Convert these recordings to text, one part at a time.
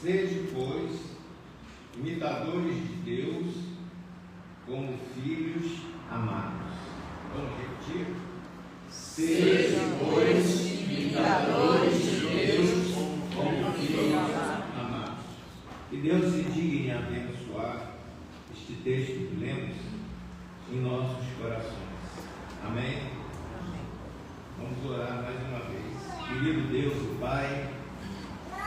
Sede, pois, imitadores de Deus, como filhos amados. Vamos repetir? Sede, pois, imitadores de Deus, como filhos amados. Que Deus se digne a abençoar este texto que lemos em nossos corações. Amém? Vamos orar mais uma vez. Querido Deus e Pai,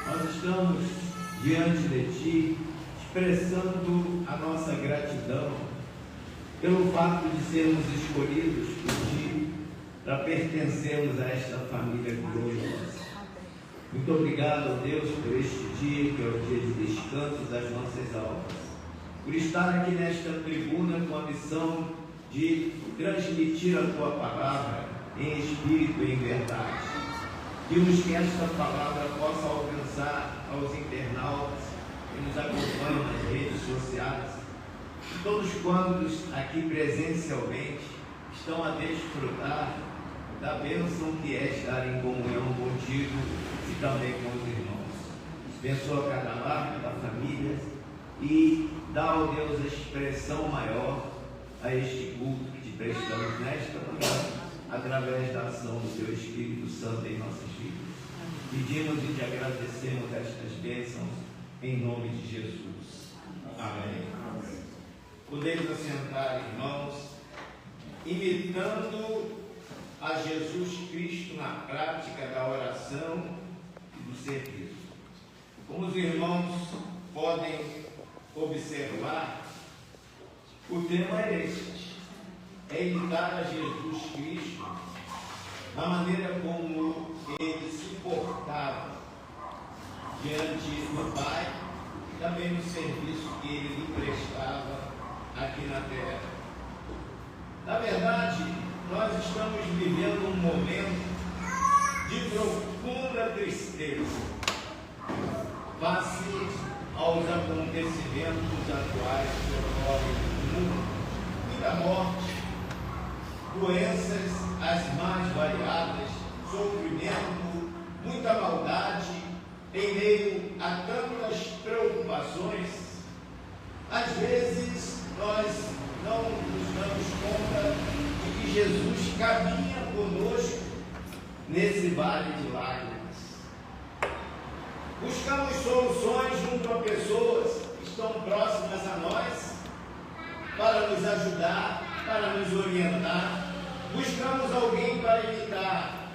nós estamos diante de Ti, expressando a nossa gratidão pelo fato de sermos escolhidos por Ti para pertencermos a esta família gloriosa. Muito obrigado, Deus, por este dia, que é o dia de descanso das nossas almas, por estar aqui nesta tribuna com a missão de transmitir a Tua palavra em espírito e em verdade. Pedimos que esta palavra possa alcançar aos internautas que nos acompanham nas redes sociais, e todos quantos aqui presencialmente estão a desfrutar da bênção que é estar em comunhão contigo e também com os irmãos. Abençoa cada lar, cada família e dá, ó Deus, a expressão maior a este culto que te prestamos nesta manhã, através da ação do Teu Espírito Santo em nossas vidas. Pedimos e te agradecemos estas bênçãos em nome de Jesus. Amém. Podemos assentar, irmãos, imitando a Jesus Cristo na prática da oração e do serviço. Como os irmãos podem observar, o tema é este: é imitar a Jesus Cristo na maneira como ele se portava diante do Pai e também no serviço que ele lhe prestava aqui na terra. Na verdade, nós estamos vivendo um momento de profunda tristeza face aos acontecimentos atuais que ocorrem no mundo. Muita morte, doenças as mais variadas, sofrimento, muita maldade, em meio a tantas preocupações. Às vezes nós não nos damos conta de que Jesus caminha conosco nesse vale de lágrimas. Buscamos soluções junto a pessoas que estão próximas a nós para nos ajudar, para nos orientar. Buscamos alguém para imitar,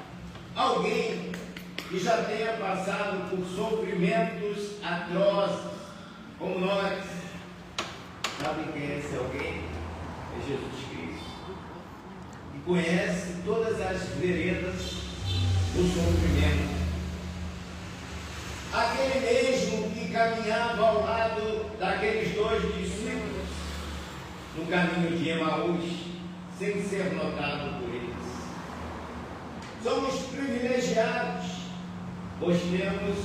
alguém que já tenha passado por sofrimentos atrozes, como nós. Sabe quem é esse alguém? É Jesus Cristo. E conhece todas as veredas do sofrimento. Aquele mesmo que caminhava ao lado daqueles dois discípulos no caminho de Emaús, sem ser notado por eles. Somos privilegiados, pois temos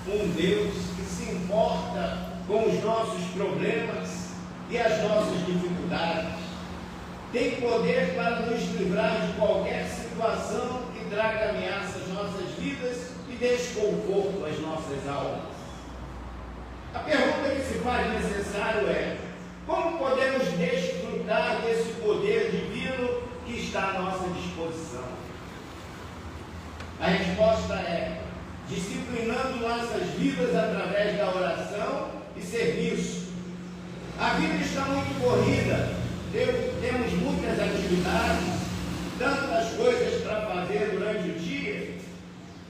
um Deus que se importa com os nossos problemas e as nossas dificuldades. Tem poder para nos livrar de qualquer situação que traga ameaça às nossas vidas e desconforto às nossas almas. A pergunta que se faz necessário é: como podemos desfrutar desse poder divino que está à nossa disposição? A resposta é: disciplinando nossas vidas através da oração e serviço. A vida está muito corrida, temos muitas atividades, tantas coisas para fazer durante o dia,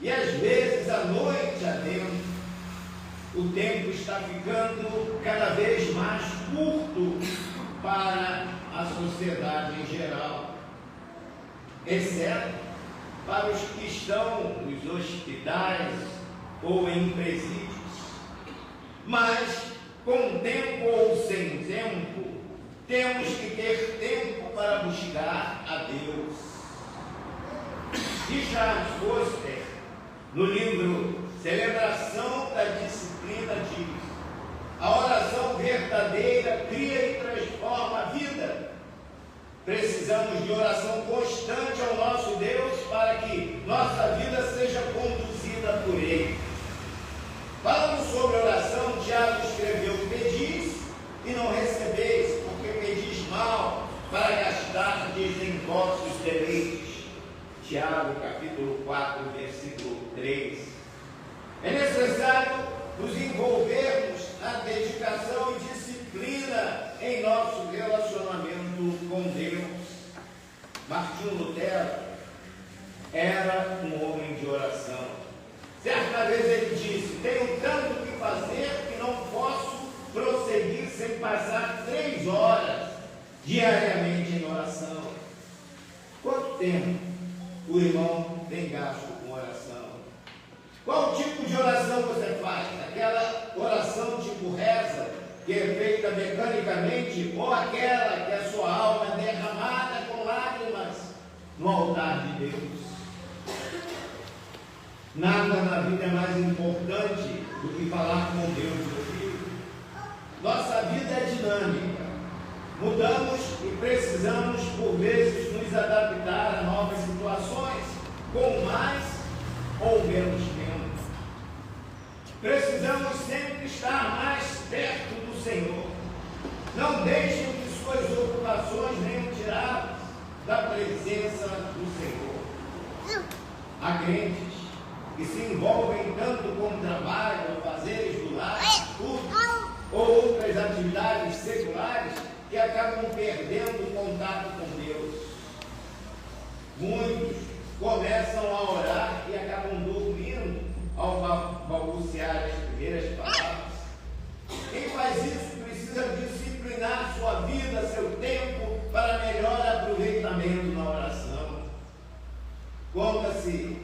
e às vezes à noite adentro, o tempo está ficando cada vez mais curto para a sociedade em geral, exceto para os que estão nos hospitais ou em presídios. Mas, com tempo ou sem tempo, temos que ter tempo para buscar a Deus. Richard Foster, no livro Celebração da Disciplina, diz: a oração verdadeira cria e transforma a vida. Precisamos de oração constante ao nosso Deus para que nossa vida seja conduzida por Ele. Falando sobre oração, passar 3 horas diariamente em oração. Quanto tempo o irmão tem gasto com oração? Qual tipo de oração você faz? Aquela oração tipo reza, que é feita mecanicamente, ou aquela que a sua alma é derramada com lágrimas no altar de Deus? Nada na vida é mais importante do que falar com Deus, meu filho. Nossa vida é dinâmica. Mudamos e precisamos, por vezes, nos adaptar a novas situações, com mais ou menos tempo. Precisamos sempre estar mais perto do Senhor. Não deixem que suas ocupações venham tirá-los da presença do Senhor. Há crentes que se envolvem tanto com trabalho, fazeres do lar, estudos ou outras atividades seculares que acabam perdendo o contato com Deus. Muitos começam a orar e acabam dormindo ao balbuciar as primeiras palavras. Quem faz isso precisa disciplinar sua vida, seu tempo, para melhor aproveitamento na oração. Conta-se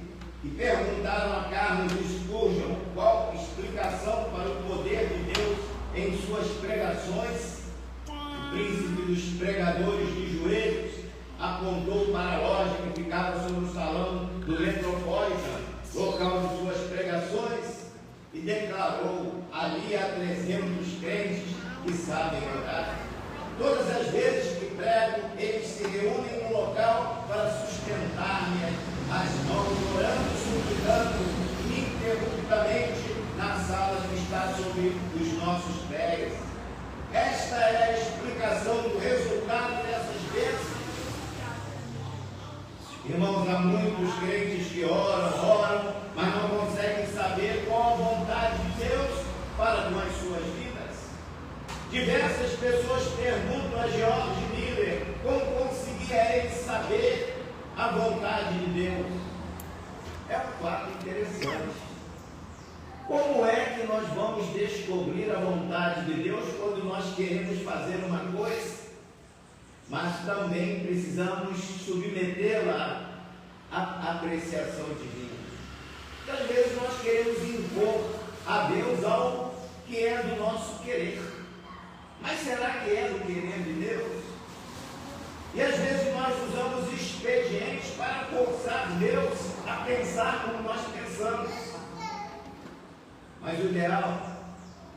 e perguntaram a Carlos Spurgeon qual explicação para o poder de Deus em suas pregações. O príncipe dos pregadores de joelhos apontou para a loja que ficava sobre o salão do Metropolitan, local de suas pregações, e declarou: ali há 300 crentes que sabem orar. Todas as vezes que prego, eles se reúnem no local para sustentar-me as mãos, orando, suplicando ininterruptamente na sala que está sob os nossos pés. Esta é a explicação do resultado dessas bênçãos. Irmãos, há muitos crentes que oram, mas não conseguem saber qual a vontade de Deus para com as suas vidas. Diversas pessoas perguntam a George Miller como conseguia ele saber a vontade de Deus. É um fato interessante. Como é que nós vamos descobrir a vontade de Deus quando nós queremos fazer uma coisa, mas também precisamos submetê-la à apreciação divina? Às vezes nós queremos impor a Deus algo que é do nosso querer. Mas será que é do querer de Deus? E às vezes nós usamos expedientes para forçar Deus a pensar como nós pensamos. Mas o ideal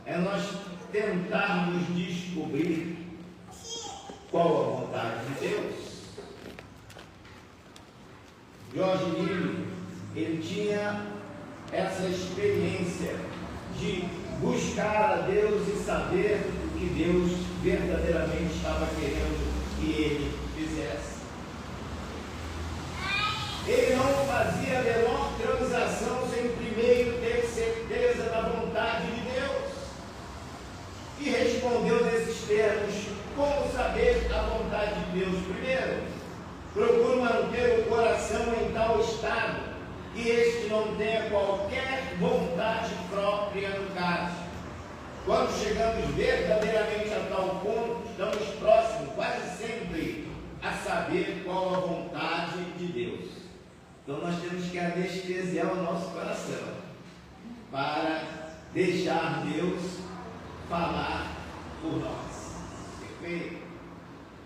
é nós tentarmos descobrir qual a vontade de Deus. George Miller, ele tinha essa experiência de buscar a Deus e saber o que Deus verdadeiramente estava querendo que ele fizesse. Ele não fazia a menor transação sem primeiro ter certeza da vontade de Deus. E respondeu nesses termos: como saber a vontade de Deus? Primeiro, procuro manter o coração em tal estado que este não tenha qualquer vontade própria no caso. Quando chegamos verdadeiramente a tal ponto, estamos próximos quase sempre a saber qual a vontade de Deus. Então nós temos que anestesiar o nosso coração para deixar Deus falar por nós. Perfeito?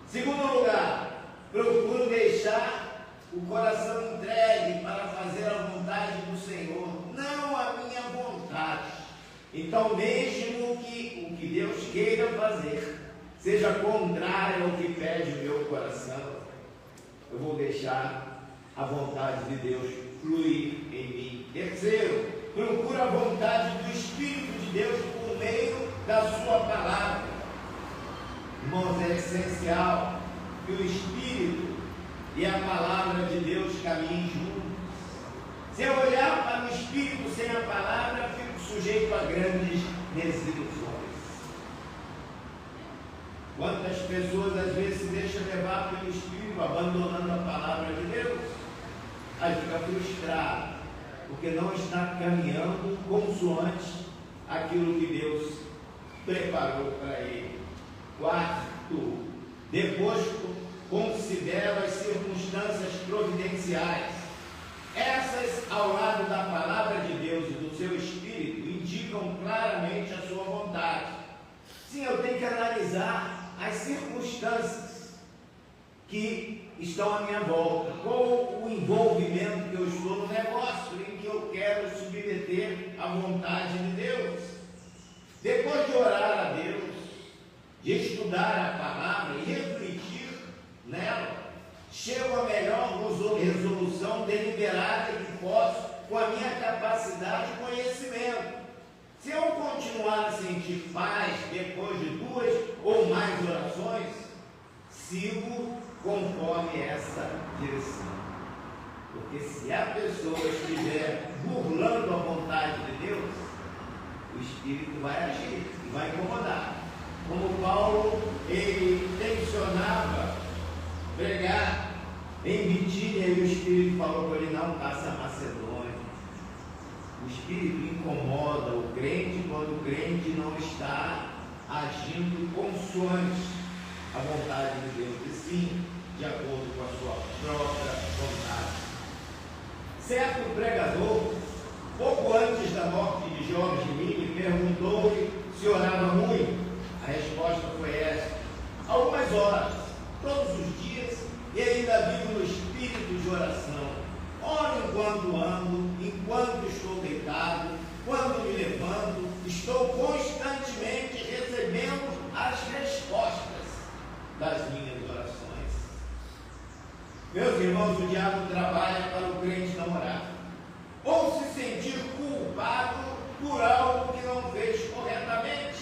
Segundo lugar, procuro deixar o coração entregue para fazer a vontade do Senhor, não a minha vontade. Então, mesmo que o que Deus queira fazer seja contrário ao que pede o meu coração, eu vou deixar a vontade de Deus fluir em mim. Terceiro, procura a vontade do Espírito de Deus por meio da sua palavra. Irmãos, é essencial que o Espírito e a palavra de Deus caminhem juntos. Se eu olhar para o Espírito sem a palavra, eu fico sujeito a grandes desilusões. Quantas pessoas às vezes se deixam levar pelo Espírito, abandonando a palavra de Deus? Aí fica frustrado, porque não está caminhando consoante aquilo que Deus preparou para ele. Quarto, depois considero as circunstâncias providenciais. Essas, ao lado da palavra de Deus e do seu Espírito, indicam claramente a sua vontade. Sim, eu tenho que analisar as circunstâncias que estão à minha volta, qual o envolvimento que eu estou no negócio em que eu quero submeter à vontade de Deus. Depois de orar a Deus, de estudar a palavra e refletir nela, chego à melhor resolução deliberada que posso, com a minha capacidade e conhecimento. Se eu continuar a sentir paz depois de 2 ou mais orações, sigo conforme essa direção. Porque se a pessoa estiver burlando a vontade de Deus, o Espírito vai agir e vai incomodar. Como Paulo, ele tensionava pregar em Bitínia e o Espírito falou para ele: não passa a Macedônia. O Espírito incomoda o crente quando o crente não está agindo consoante a vontade de Deus, e sim de acordo com a sua própria vontade. Certo pregador, pouco antes da morte de Jorge Mille, perguntou-lhe se orava muito. A resposta foi essa: algumas horas, todos os dias, e ainda vivo no espírito de oração. Oro enquanto ando, enquanto estou deitado, quando me levanto, estou constantemente recebendo as respostas das minhas orações. Meus irmãos, o diabo trabalha para o crente não orar, ou se sentir culpado por algo que não fez corretamente,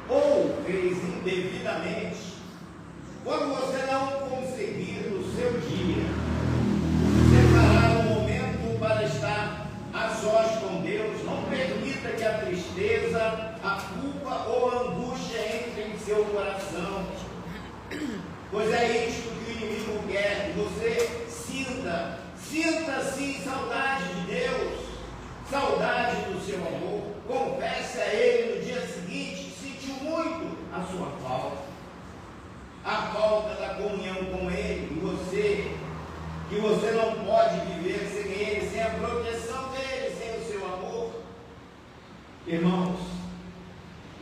ou fez indevidamente. Quando você não conseguir no seu dia separar um momento para estar a sós com Deus, não permita que a tristeza, a culpa ou a angústia entre em seu coração, pois é isto que o inimigo quer, que você sinta sim saudade de Deus, saudade do seu amor. Confesse a Ele no dia seguinte, sentiu muito a sua falta, a falta da comunhão com Ele, que você não pode viver sem Ele, sem a proteção dEle, sem o seu amor. Irmãos,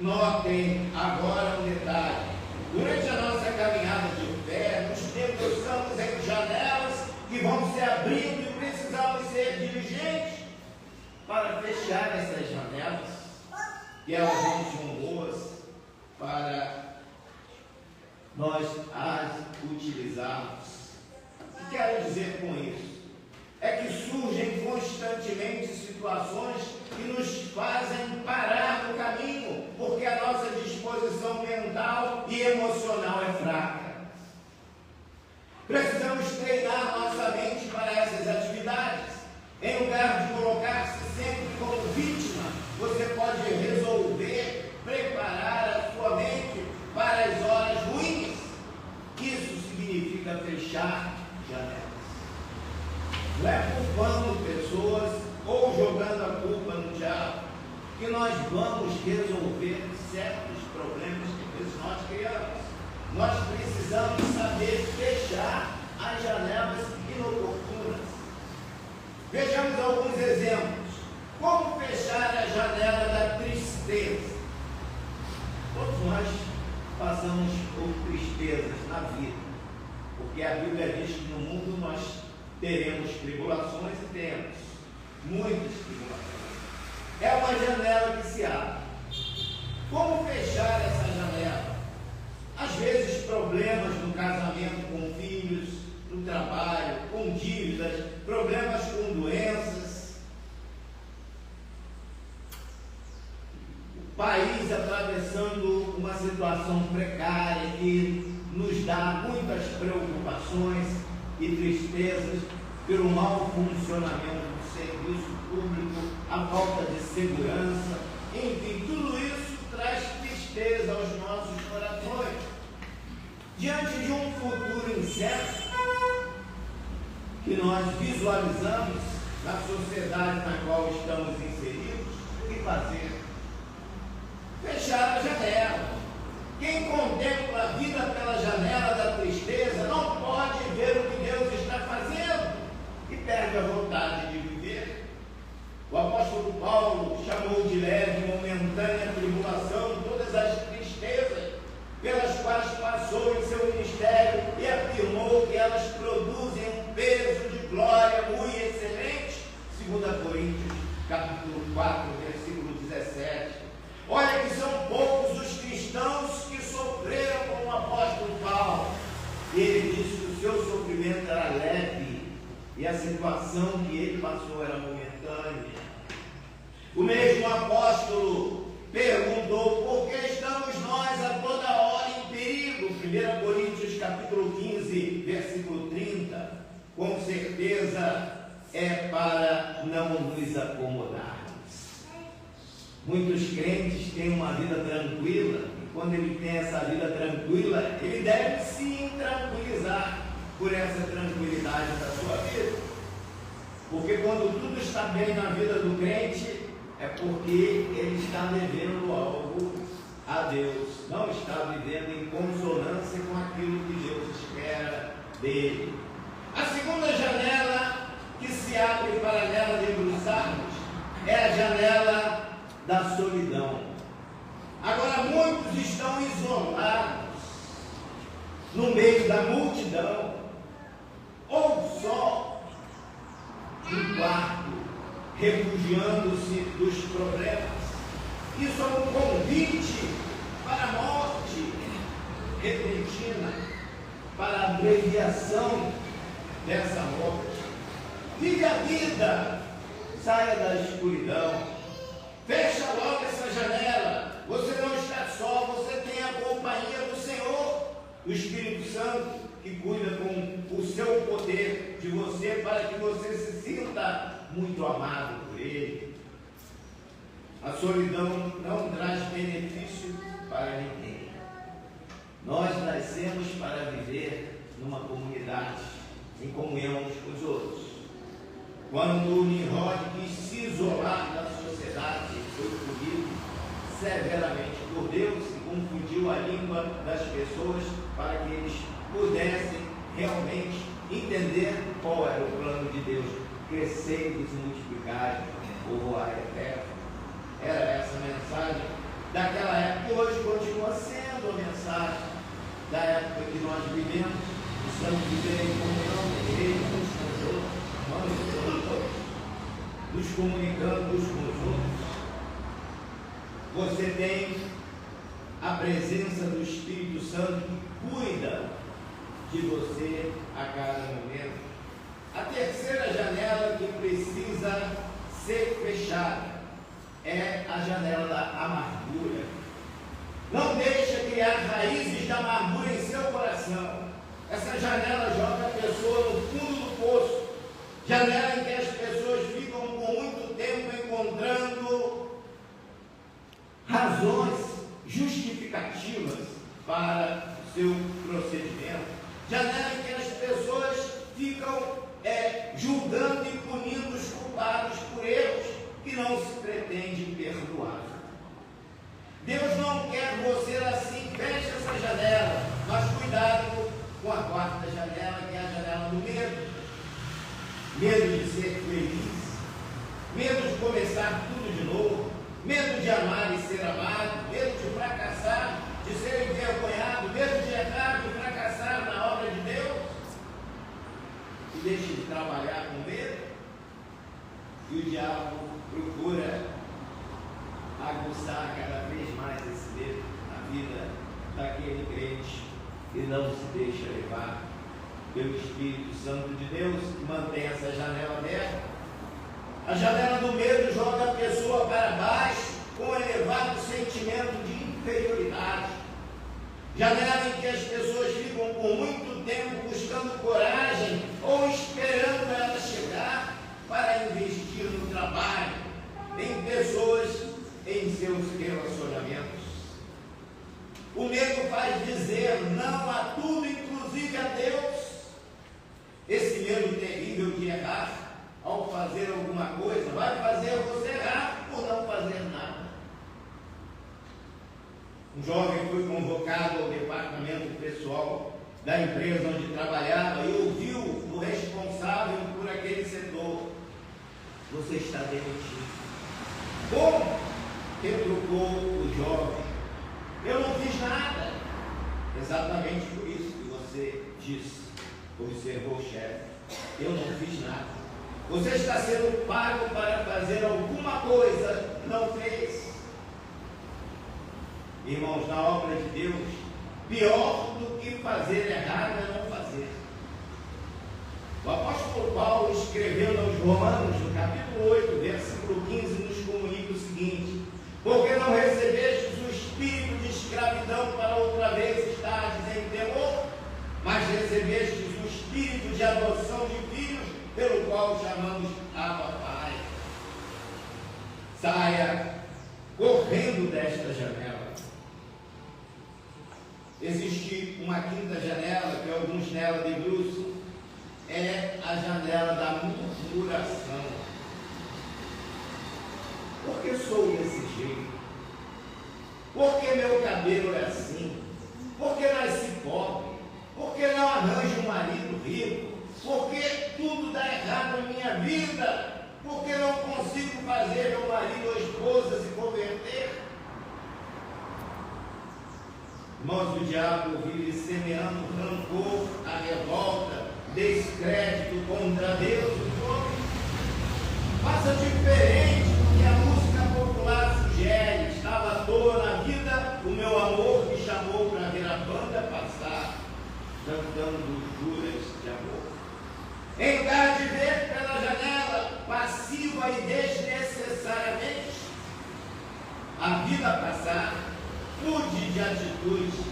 notem agora um detalhe: durante a nossa caminhada de fé, nos debruçamos em janelas que vão se abrindo e precisamos ser diligentes para fechar essas janelas, que elas não são boas para nós as utilizarmos. O que quero dizer com isso? É que surgem constantemente situações que nos fazem parar no caminho, porque a nossa disposição mental e emocional é fraca. Precisamos treinar nossa mente para essas atividades. Em lugar de colocar-se sempre como vítima, você pode resolver preparar a sua mente para as horas ruins. Isso significa fechar janelas. Não é culpando pessoas ou jogando a culpa no diabo que nós vamos resolver certos problemas que às vezes nós criamos. Nós precisamos saber fechar as janelas inoportunas. Vejamos alguns exemplos. Como fechar a janela da tristeza? Todos nós passamos por tristezas na vida, porque a Bíblia diz que no mundo nós teremos tribulações e temos muitas tribulações. É uma janela que se abre. Como fechar essa janela? Às vezes problemas no casamento com filhos, no trabalho, com dívidas, problemas com doenças, o país atravessando uma situação precária que nos dá muitas preocupações e tristezas pelo mau funcionamento do serviço público, a falta de segurança, enfim, tudo isso traz tristeza aos nossos corações. Diante de um futuro incerto que nós visualizamos na sociedade na qual estamos inseridos, o que fazer? Fechar a janela. Quem contempla e a situação que ele passou era momentânea. O mesmo apóstolo perguntou: por que estamos nós a toda hora em perigo? 1 Coríntios capítulo 15, versículo 30. Com certeza é para não nos acomodarmos. Muitos crentes têm uma vida tranquila, e quando ele tem essa vida tranquila, ele deve se tranquilizar por essa tranquilidade da sua vida. Porque quando tudo está bem na vida do crente, é porque ele está devendo algo a Deus, não está vivendo em consonância com aquilo que Deus espera dele. A segunda janela que se abre para nela debruçarmos é a janela da solidão. Agora, muitos estão isolados no meio da multidão, ou só no quarto, refugiando-se dos problemas. Isso é um convite para a morte repentina, para a abreviação dessa morte. Vive a vida, saia da escuridão, fecha logo essa janela. Você não está só, você tem a companhia do Senhor, o Espírito Santo, que cuida com o seu poder de você, para que você se sinta muito amado por Ele. A solidão não traz benefício para ninguém. Nós nascemos para viver numa comunidade, em comunhão uns com os outros. Quando o Nimrod quis se isolar da sociedade, foi punido severamente por Deus e confundiu a língua das pessoas para que eles pudessem realmente entender qual era o plano de Deus: crescer e se multiplicar, povoar a terra. Era essa a mensagem daquela época, e hoje continua sendo a mensagem da época que nós vivemos. Precisamos viver em comunhão, na igreja, uns com os outros, amando todos, nos comunicando uns com os outros. Você tem a presença do Espírito Santo que cuida de você a cada momento. A terceira janela que precisa ser fechada é a janela da amargura. Não deixa criar raízes da amargura em seu coração. Essa janela joga a pessoa no fundo do poço. Janela em que as pessoas ficam por muito tempo encontrando razões justificativas para o seu procedimento. Janela em que as pessoas ficam julgando e punindo os culpados por erros que não se pretende perdoar. Deus não quer você assim. Feche essa janela, mas cuidado com a quarta janela, que é a janela do medo. Medo de ser feliz, medo de começar tudo de novo, medo de amar e ser amado, medo de fracassar, de ser envergonhado, medo de errar e fracassar na obra de Deus. E deixe de trabalhar com medo. E o diabo procura aguçar cada vez mais esse medo na vida daquele crente e não se deixa levar pelo Espírito Santo de Deus, que mantém essa janela aberta. A janela do medo joga a pessoa para baixo com um elevado sentimento de inferioridade. Janela em que as pessoas ficam por muito tempo buscando coragem ou esperando ela chegar para investir no trabalho, em pessoas, em seus relacionamentos. O medo faz dizer não a tudo, inclusive a Deus. Esse medo terrível de errar ao fazer alguma coisa vai fazer você errar por não fazer nada. Um jovem foi convocado ao departamento pessoal da empresa onde trabalhava e ouviu o responsável por aquele setor: você está demitido. Como? Retrucou o jovem: eu não fiz nada. Exatamente por isso que você disse, observou o chefe: eu não fiz nada. Você está sendo pago para fazer alguma coisa, não fez. Irmãos, na obra de Deus, pior do que fazer errado é não fazer. O apóstolo Paulo escrevendo aos Romanos, no capítulo 8, versículo 15, nos comunica o seguinte: porque não recebestes o espírito de escravidão para outra vez estardes em temor, mas recebestes o espírito de adoção de filhos, pelo qual chamamos Abba Pai. Saia correndo desta janela. Existe uma quinta janela que alguns nela debruçam, é a janela da murmuração. Por que sou desse jeito? Por que meu cabelo é assim? Por que nasci pobre? Por que não arranjo um marido rico? Por que tudo dá errado na minha vida? Por que não consigo fazer meu marido ou esposa se converter? Irmãos, o diabo vive semeando rancor, a revolta, descrédito contra Deus e os homens. Faça diferente do que a música popular sugere. Estava à toa na vida, o meu amor me chamou para ver a banda passar, cantando juras de amor. Encare de ver pela janela, passiva e desnecessariamente, a vida passar. Mude de atitude.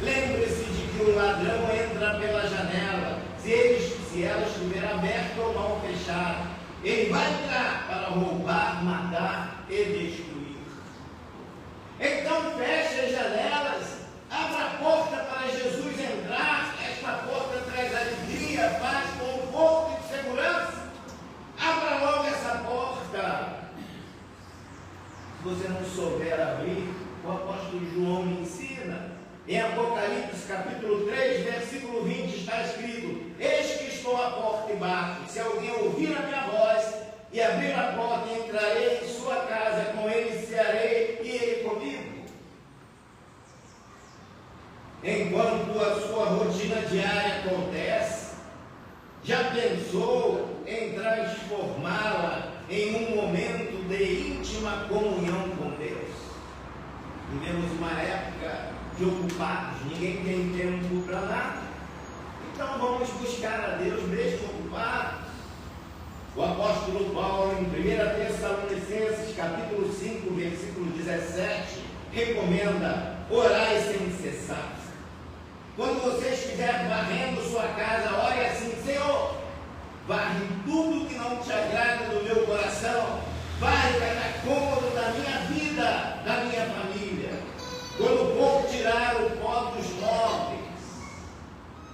Lembre-se de que o ladrão entra pela janela. Se ela estiver aberta ou mal fechada, ele vai entrar para roubar, matar e destruir. Então feche as janelas, abra a porta para Jesus entrar. Esta porta traz alegria, paz, conforto e segurança. Abra logo essa porta. Se você não souber abrir, o apóstolo João me ensina. Em Apocalipse capítulo 3, versículo 20 está escrito: eis que estou à porta e bato. Se alguém ouvir a minha voz e abrir a porta, entrarei em sua casa, com ele cearei e ele comigo. Enquanto a sua rotina diária acontece, já pensou em transformá-la em um momento de íntima comunhão com Deus? Vivemos uma época de ocupados, ninguém tem tempo para nada. Então vamos buscar a Deus mesmo ocupados. O apóstolo Paulo, em 1 Tessalonicenses, capítulo 5, versículo 17, recomenda: orai sem cessar. Quando você estiver varrendo sua casa, ore assim: Senhor, varre tudo que não te agrada do meu coração, varre cada cômodo da minha vida, da minha família. Quando for tirar o pó dos móveis,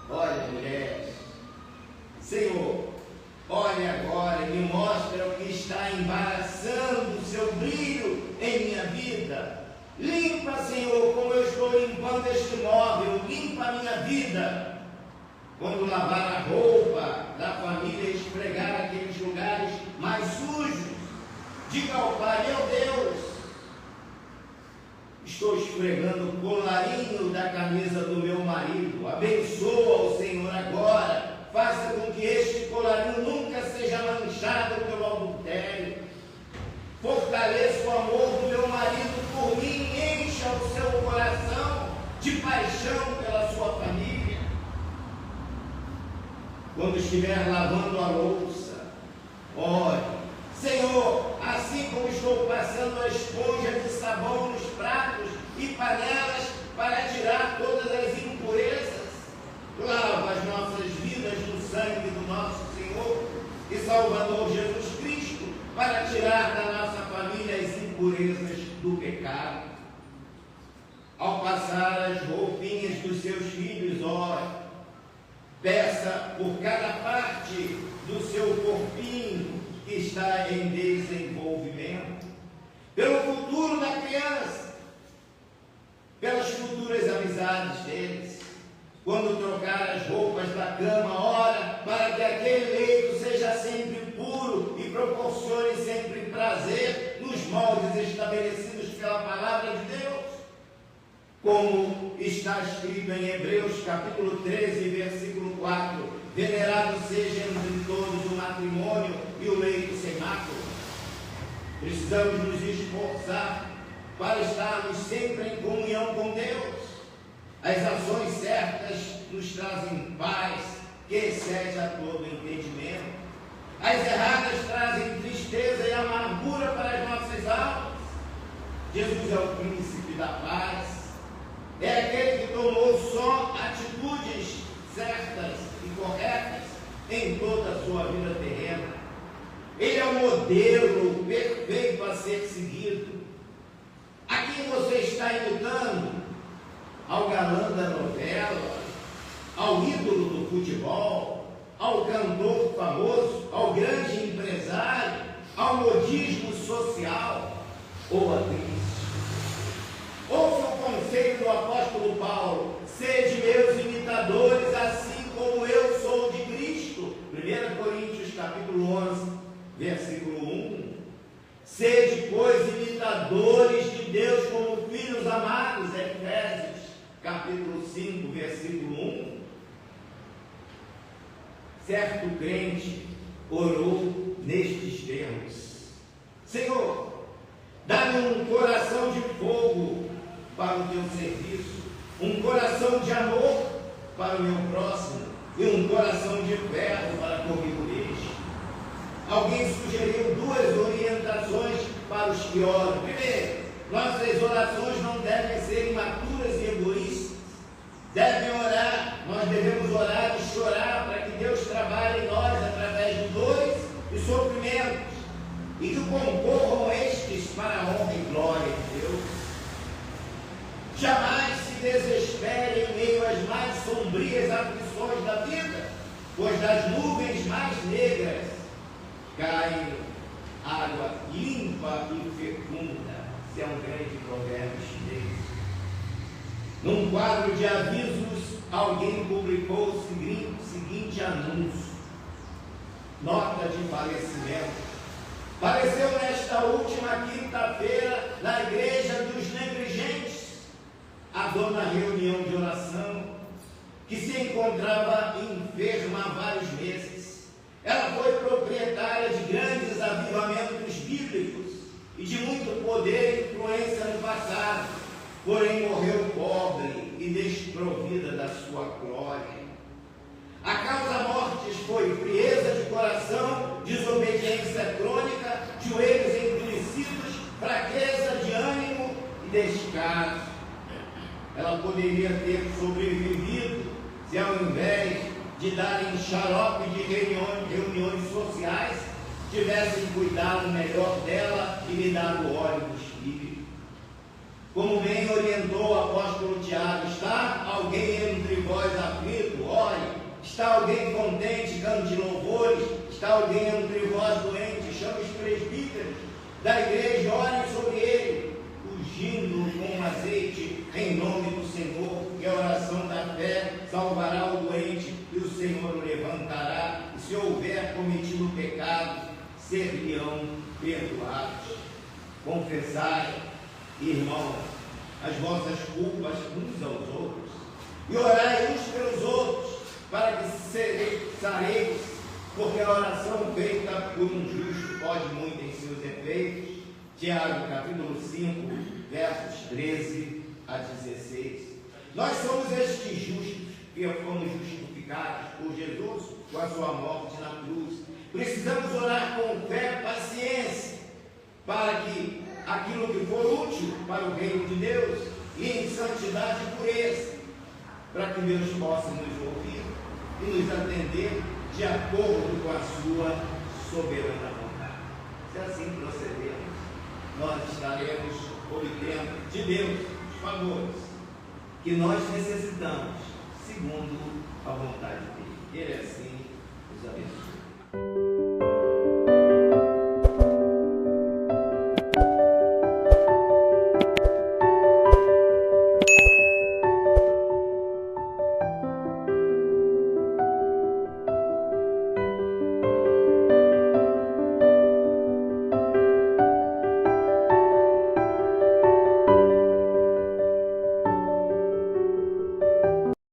olha, mulheres, Senhor, olhe agora e me mostra o que está embaraçando o seu brilho em minha vida. Limpa, Senhor, como eu estou limpando este móvel, limpa a minha vida. Quando lavar a roupa da família e esfregar aqueles lugares mais sujos, diga ao Pai: meu Deus, estou esfregando o colarinho da camisa do meu marido. Abençoa o Senhor agora. Faça com que este colarinho nunca seja manchado pelo adultério. Fortaleça o amor do meu marido por mim. Encha o seu coração de paixão pela sua família. Quando estiver lavando a louça, ore: Senhor, assim como estou passando a esponja de sabão nos pratos e panelas para tirar todas as impurezas, lava as nossas vidas no sangue do nosso Senhor e Salvador Jesus Cristo, para tirar da nossa família as impurezas do pecado. Ao passar as roupinhas dos seus filhos, ore. Peça por cada parte do seu corpinho que está em desenvolvimento, pelo futuro da criança, pelas futuras amizades deles. Quando trocar as roupas da cama, ora para que aquele leito seja sempre puro e proporcione sempre prazer nos moldes estabelecidos pela palavra de Deus. Como está escrito em Hebreus capítulo 13, versículo 4: venerado seja entre todos o matrimônio e o leito sem mácula. Precisamos nos esforçar para estarmos sempre em comunhão com Deus. As ações certas nos trazem paz que excede a todo entendimento. As erradas trazem tristeza e amargura para as nossas almas. Jesus é o príncipe da paz. É aquele que tomou só atitudes certas e corretas em toda a sua vida terrena. Ele é o modelo perfeito a ser seguido. A quem você está imitando? Ao galã da novela? Ao ídolo do futebol? Ao cantor famoso? Ao grande empresário? Ao modismo social? Ou a Cristo? Ouça o conselho do apóstolo Paulo: sede meus imitadores, assim como eu sou de Cristo. 1 Coríntios capítulo 11, versículo 1. Sede, pois, imitadores de Deus como filhos amados. Efésios capítulo 5, versículo 1. Certo crente orou nestes termos: Senhor, dá-me um coração de fogo para o teu serviço, um coração de amor para o meu próximo e um coração de ferro para comigo mesmo. Alguém sugeriu duas orientações para os que oram. Primeiro, nossas orações não devem ser imaturas e egoístas. Nós devemos orar e chorar para que Deus trabalhe em nós através de dores e sofrimentos, e que concorram estes para a honra e glória de Deus. Jamais se desespere em meio às mais sombrias aflições da vida, pois das nuvens mais negras cai água limpa e fecunda. Esse é um grande provérbio chinês. Num quadro de avisos, alguém publicou o seguinte anúncio: nota de falecimento. Faleceu nesta última quinta-feira na igreja dos negligentes a dona reunião de oração, que se encontrava enferma há vários meses. Ela foi proprietária de grandes avivamentos bíblicos e de muito poder e influência no passado, porém morreu pobre e desprovida da sua glória. A causa-mortes foi frieza de coração, desobediência crônica, joelhos endurecidos, fraqueza de ânimo e descaso. Ela poderia ter sobrevivido se, ao invés de darem xarope de reuniões sociais, tivessem cuidado melhor dela e lhe dado óleo do Espírito. Como bem orientou o apóstolo Tiago: está alguém entre vós aflito? Ore. Está alguém contente? Cante de louvores. Está alguém entre vós doente? Chame os presbíteros da igreja, orem sobre ele, ungindo com azeite em nome do Senhor, e a oração da fé salvará o doente, e o Senhor o levantará, e se houver cometido pecado, ser-lhe-ão perdoados. Confessai, irmãos, as vossas culpas uns aos outros, e orai uns pelos outros, para que sareis, porque a oração feita por um justo pode muito em seus efeitos. Tiago capítulo 5, versos 13 a 16. Nós somos estes justos, que fomos justificados por Jesus com a sua morte na cruz. Precisamos orar com fé e paciência, para que aquilo que for útil para o reino de Deus, e em santidade e pureza, para que Deus possa nos ouvir e nos atender de acordo com a sua soberana vontade. Se assim procedermos, nós estaremos obtendo de Deus os favores que nós necessitamos, segundo a vontade dele. Ele assim nos abençoe.